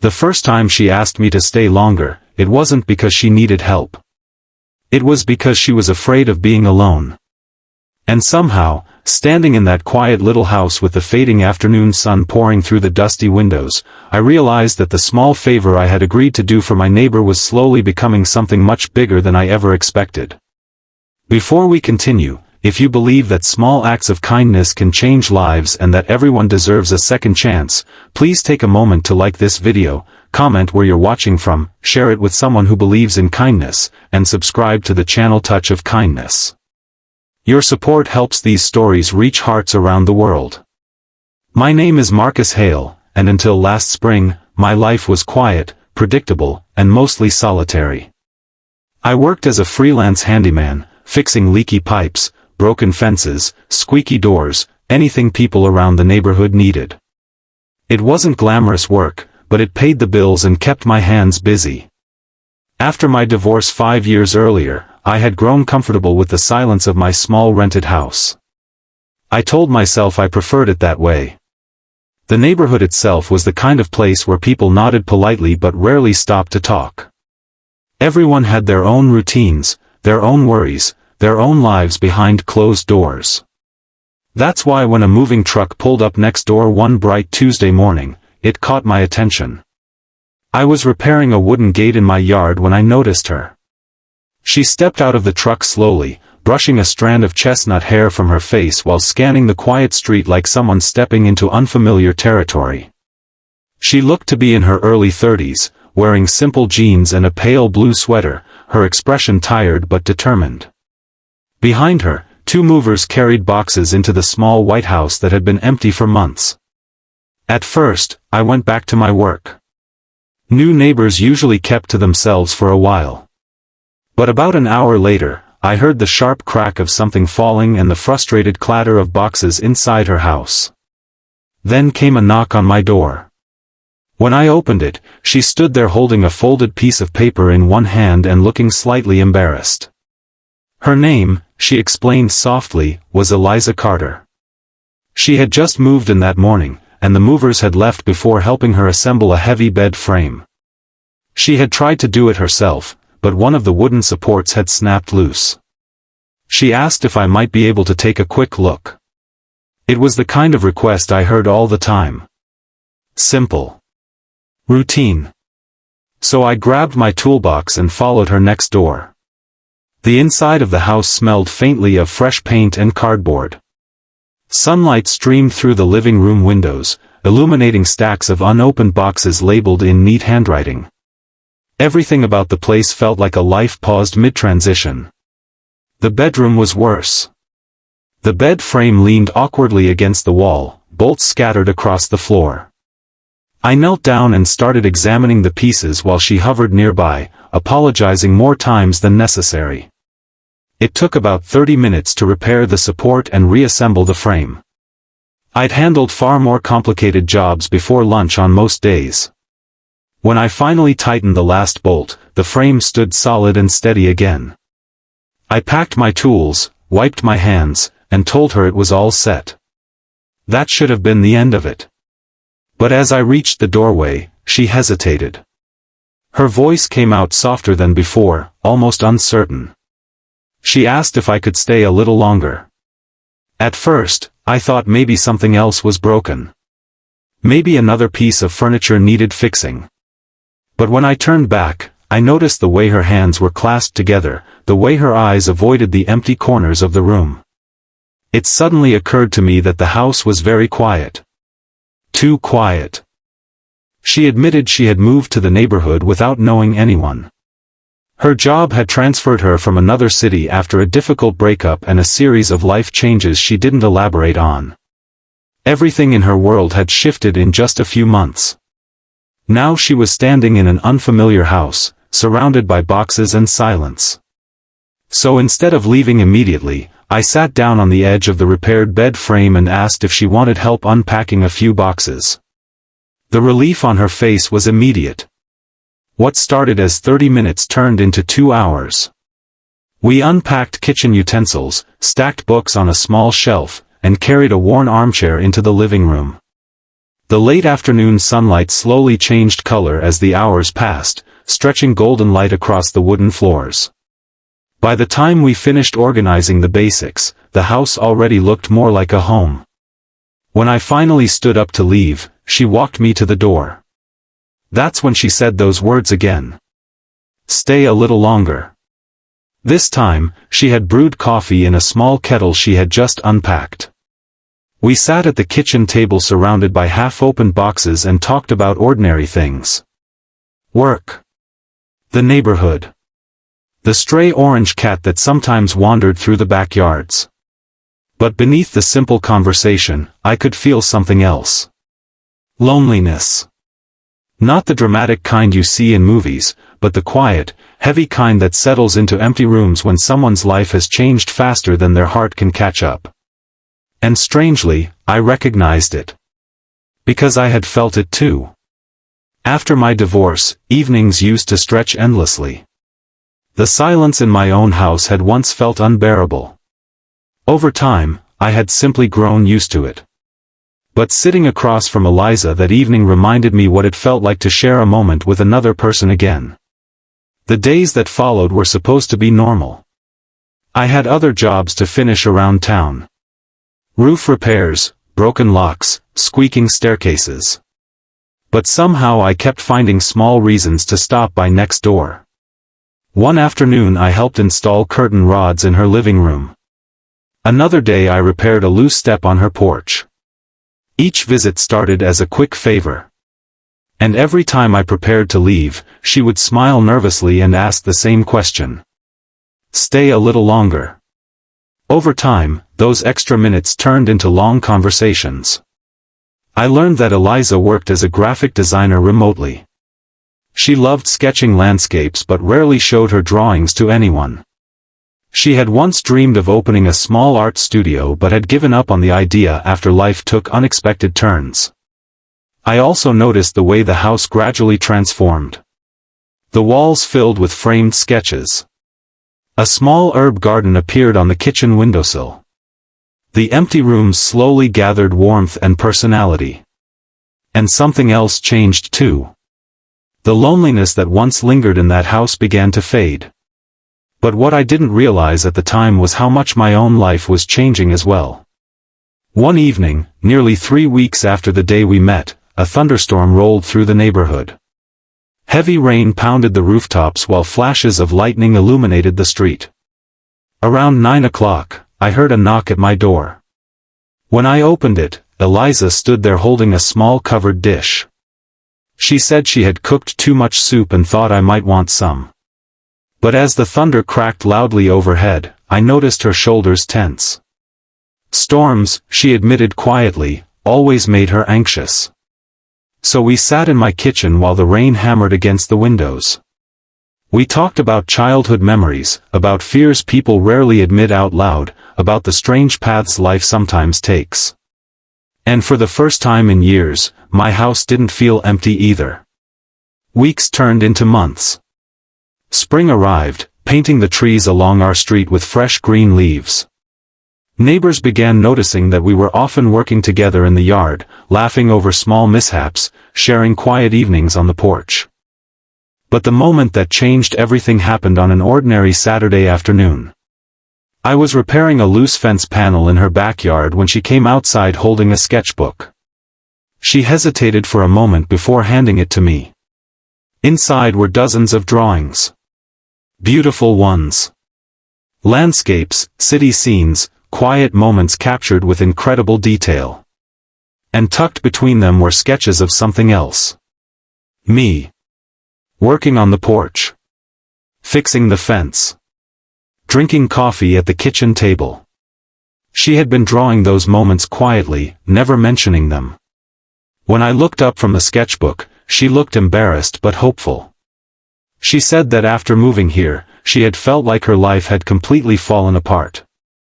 The first time she asked me to stay longer, it wasn't because she needed help. It was because she was afraid of being alone. And somehow, standing in that quiet little house with the fading afternoon sun pouring through the dusty windows, I realized that the small favor I had agreed to do for my neighbor was slowly becoming something much bigger than I ever expected. Before we continue, if you believe that small acts of kindness can change lives and that everyone deserves a second chance, please take a moment to like this video, comment where you're watching from, share it with someone who believes in kindness, and subscribe to the channel Touch of Kindness. Your support helps these stories reach hearts around the world. My name is Marcus Hale, and until last spring, my life was quiet, predictable, and mostly solitary. I worked as a freelance handyman, fixing leaky pipes, broken fences, squeaky doors, anything people around the neighborhood needed. It wasn't glamorous work, but it paid the bills and kept my hands busy. After my divorce 5 years earlier, I had grown comfortable with the silence of my small rented house. I told myself I preferred it that way. The neighborhood itself was the kind of place where people nodded politely but rarely stopped to talk. Everyone had their own routines, their own worries, their own lives behind closed doors. That's why when a moving truck pulled up next door one bright Tuesday morning, it caught my attention. I was repairing a wooden gate in my yard when I noticed her. She stepped out of the truck slowly, brushing a strand of chestnut hair from her face while scanning the quiet street like someone stepping into unfamiliar territory. She looked to be in her early 30s, wearing simple jeans and a pale blue sweater, her expression tired but determined. Behind her, 2 movers carried boxes into the small white house that had been empty for months. At first, I went back to my work. New neighbors usually kept to themselves for a while. But about an hour later, I heard the sharp crack of something falling and the frustrated clatter of boxes inside her house. Then came a knock on my door. When I opened it, she stood there holding a folded piece of paper in one hand and looking slightly embarrassed. Her name, she explained softly, was Eliza Carter. She had just moved in that morning, and the movers had left before helping her assemble a heavy bed frame. She had tried to do it herself, but one of the wooden supports had snapped loose. She asked if I might be able to take a quick look. It was the kind of request I heard all the time. Simple. Routine. So I grabbed my toolbox and followed her next door. The inside of the house smelled faintly of fresh paint and cardboard. Sunlight streamed through the living room windows, illuminating stacks of unopened boxes labeled in neat handwriting. Everything about the place felt like a life paused mid-transition. The bedroom was worse. The bed frame leaned awkwardly against the wall, bolts scattered across the floor. I knelt down and started examining the pieces while she hovered nearby, apologizing more times than necessary. It took about 30 minutes to repair the support and reassemble the frame. I'd handled far more complicated jobs before lunch on most days. When I finally tightened the last bolt, the frame stood solid and steady again. I packed my tools, wiped my hands, and told her it was all set. That should have been the end of it. But as I reached the doorway, she hesitated. Her voice came out softer than before, almost uncertain. She asked if I could stay a little longer. At first, I thought maybe something else was broken. Maybe another piece of furniture needed fixing. But when I turned back, I noticed the way her hands were clasped together, the way her eyes avoided the empty corners of the room. It suddenly occurred to me that the house was very quiet. Too quiet. She admitted she had moved to the neighborhood without knowing anyone. Her job had transferred her from another city after a difficult breakup and a series of life changes she didn't elaborate on. Everything in her world had shifted in just a few months. Now she was standing in an unfamiliar house, surrounded by boxes and silence. So instead of leaving immediately, I sat down on the edge of the repaired bed frame and asked if she wanted help unpacking a few boxes. The relief on her face was immediate. What started as 30 minutes turned into 2 hours. We unpacked kitchen utensils, stacked books on a small shelf, and carried a worn armchair into the living room. The late afternoon sunlight slowly changed color as the hours passed, stretching golden light across the wooden floors. By the time we finished organizing the basics, the house already looked more like a home. When I finally stood up to leave, she walked me to the door. That's when she said those words again. Stay a little longer. This time, she had brewed coffee in a small kettle she had just unpacked. We sat at the kitchen table surrounded by half-opened boxes and talked about ordinary things. Work. The neighborhood. The stray orange cat that sometimes wandered through the backyards. But beneath the simple conversation, I could feel something else. Loneliness. Not the dramatic kind you see in movies, but the quiet, heavy kind that settles into empty rooms when someone's life has changed faster than their heart can catch up. And strangely, I recognized it. Because I had felt it too. After my divorce, evenings used to stretch endlessly. The silence in my own house had once felt unbearable. Over time, I had simply grown used to it. But sitting across from Eliza that evening reminded me what it felt like to share a moment with another person again. The days that followed were supposed to be normal. I had other jobs to finish around town. Roof repairs, broken locks, squeaking staircases. But somehow I kept finding small reasons to stop by next door. One afternoon I helped install curtain rods in her living room. Another day I repaired a loose step on her porch. Each visit started as a quick favor. And every time I prepared to leave, she would smile nervously and ask the same question. Stay a little longer. Over time, those extra minutes turned into long conversations. I learned that Eliza worked as a graphic designer remotely. She loved sketching landscapes but rarely showed her drawings to anyone. She had once dreamed of opening a small art studio but had given up on the idea after life took unexpected turns. I also noticed the way the house gradually transformed. The walls filled with framed sketches. A small herb garden appeared on the kitchen windowsill. The empty rooms slowly gathered warmth and personality. And something else changed too. The loneliness that once lingered in that house began to fade. But what I didn't realize at the time was how much my own life was changing as well. One evening, nearly 3 weeks after the day we met, a thunderstorm rolled through the neighborhood. Heavy rain pounded the rooftops while flashes of lightning illuminated the street. Around 9 o'clock, I heard a knock at my door. When I opened it, Eliza stood there holding a small covered dish. She said she had cooked too much soup and thought I might want some. But as the thunder cracked loudly overhead, I noticed her shoulders tense. Storms, she admitted quietly, always made her anxious. So we sat in my kitchen while the rain hammered against the windows. We talked about childhood memories, about fears people rarely admit out loud, about the strange paths life sometimes takes. And for the first time in years, my house didn't feel empty either. Weeks turned into months. Spring arrived, painting the trees along our street with fresh green leaves. Neighbors began noticing that we were often working together in the yard, laughing over small mishaps, sharing quiet evenings on the porch. But the moment that changed everything happened on an ordinary Saturday afternoon. I was repairing a loose fence panel in her backyard when she came outside holding a sketchbook. She hesitated for a moment before handing it to me. Inside were dozens of drawings. Beautiful ones. Landscapes, city scenes, quiet moments captured with incredible detail. And tucked between them were sketches of something else. Me. Working on the porch. Fixing the fence. Drinking coffee at the kitchen table. She had been drawing those moments quietly, never mentioning them. When I looked up from the sketchbook, she looked embarrassed but hopeful. She said that after moving here, she had felt like her life had completely fallen apart.